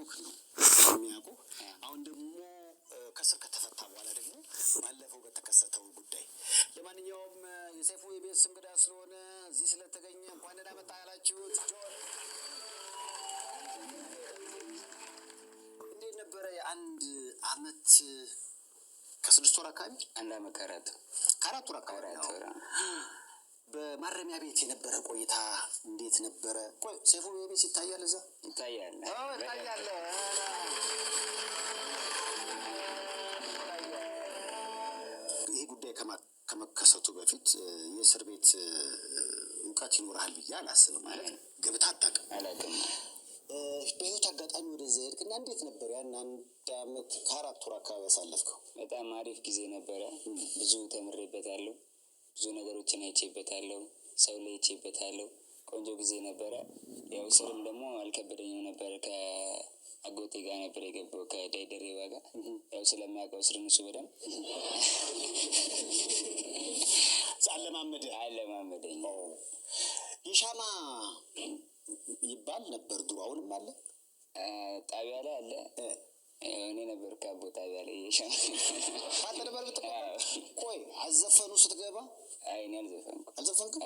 ብሩክ ነው የሚያውቁ። አሁን ደግሞ ከስር ከተፈታ በኋላ ደግሞ ባለፈው በተከሰተው ጉዳይ ለማንኛውም የሰይፉ የቤት እንግዳ ስለሆነ እዚህ ስለተገኘ እንኳን ደህና መጣ ያላችሁት ጆን እንዴት ነበረ? የአንድ አመት ከ6 ወር አካባቢ አንድ አመት ከአራት ወር አካባቢ በማረሚያ ቤት የነበረ ቆይታ እንዴት ነበረ? ቆይ ሰይፉ ቤት ይታያል? እዛ ይታያል። ይታያል። ይሄ ጉዳይ ከመከሰቱ በፊት የእስር ቤት እውቀት ይኖርሃል ብዬ አላስብም። ማለት ገብተህ አታውቅም? አላውቅም። በህይወት አጋጣሚ ወደዛ ሄድክና እንዴት ነበር ያን አንድ አመት ከ4 ወር አካባቢ ያሳለፍከው? በጣም አሪፍ ጊዜ ነበረ። ብዙ ተምሬበታለሁ። ብዙ ነገሮችን አይቼበታለሁ። ሰው ላይ አይቼበታለሁ። ቆንጆ ጊዜ ነበረ። ያው ስርም ደግሞ አልከበደኝም ነበር። ከአጎቴ ጋር ነበር የገባው ከዳይደሬባ ጋር። ያው ስለሚያውቀው ስርን እሱ በደንብ አለማመደኝ። የሻማ ይባል ነበር ድሮ፣ አሁንም አለ? ጣቢያ ላይ አለ። እኔ ነበር ከአቦ ጣቢያ ላይ የሻማ አንተ ነበር ብትቀበል? ቆይ አዘፈኑ ስትገባ? አይ እኔ አልዘፈንክም?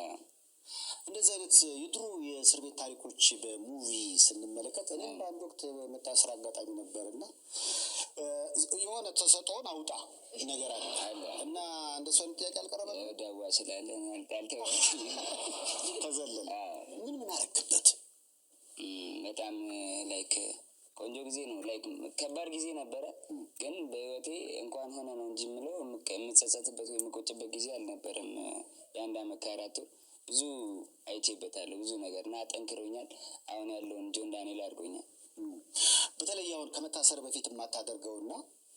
እንደዚህ አይነት የድሮ የእስር ቤት ታሪኮች በሙቪ ስንመለከት እኔም በአንድ ወቅት መታሰር አጋጣሚ ነበር እና የሆነ ተሰጥኦን አውጣ ነገር አለ እና እንደሱ አይነት ጥያቄ አልቀረበም? ዳዋ ስላለ ተዘለለ። ምን አረክበት? በጣም ላይክ ቆንጆ ጊዜ ነው። ላይክ ከባድ ጊዜ ነበረ፣ ግን በህይወቴ እንኳን ሆነ ነው እንጂ የምለው የምጸጸትበት ወይ የምቆጭበት ጊዜ አልነበረም። የአንድ አመት ከ4 ወር ብዙ አይቼበታለሁ፣ ብዙ ነገር እና አጠንክሮኛል። አሁን ያለውን ጆን ዳንኤል አድርጎኛል። በተለይ አሁን ከመታሰር በፊት የማታደርገውና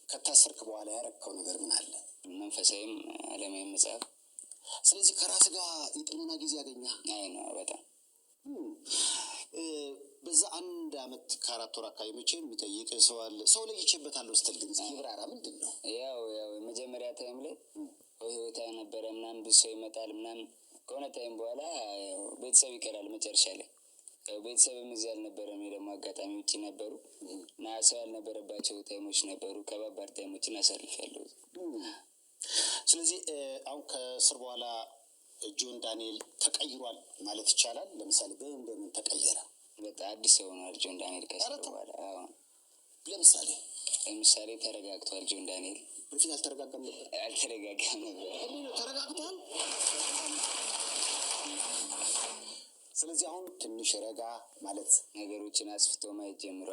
ከታሰርክ በኋላ ያረከው ነገር ምን አለ? መንፈሳዊም አለማዊ መጽሐፍ። ስለዚህ ከራስ ጋር የጥሞና ጊዜ ያገኛ? አይ ነው በጣም በዛ አንድ አመት ከ4 ወር አካባቢ መቼም የሚጠይቅ ሰው አለ። ሰው ለይቼበታለሁ ስትል ግን ይብራራ፣ ምንድን ነው? ያው የመጀመሪያ ታይም ላይ ህይወታ ነበረ ምናምን ብዙ ሰው ይመጣል ምናምን። ከሆነ ታይም በኋላ ቤተሰብ ይቀራል መጨረሻ ላይ። ቤተሰብም እዚህ አልነበረም። ደግሞ አጋጣሚ ውጭ ነበሩ እና ሰው ያልነበረባቸው ታይሞች ነበሩ። ከባባድ ታይሞችን አሳልፌያለሁ። ስለዚህ አሁን ከእስር በኋላ ጆን ዳንኤል ተቀይሯል ማለት ይቻላል? ለምሳሌ በምን ተቀየረ? በጣም አዲስ ሰው ሆኗል ጆን ዳንኤል ከእስር በኋላ። ለምሳሌ ተረጋግቷል ጆን ዳንኤል። በፊት አልተረጋጋም ነበር? አልተረጋጋም ነበር። ተረጋግቷል። ስለዚህ አሁን ትንሽ ረጋ ማለት ነገሮችን አስፍቶ ማየት ጀምሯል።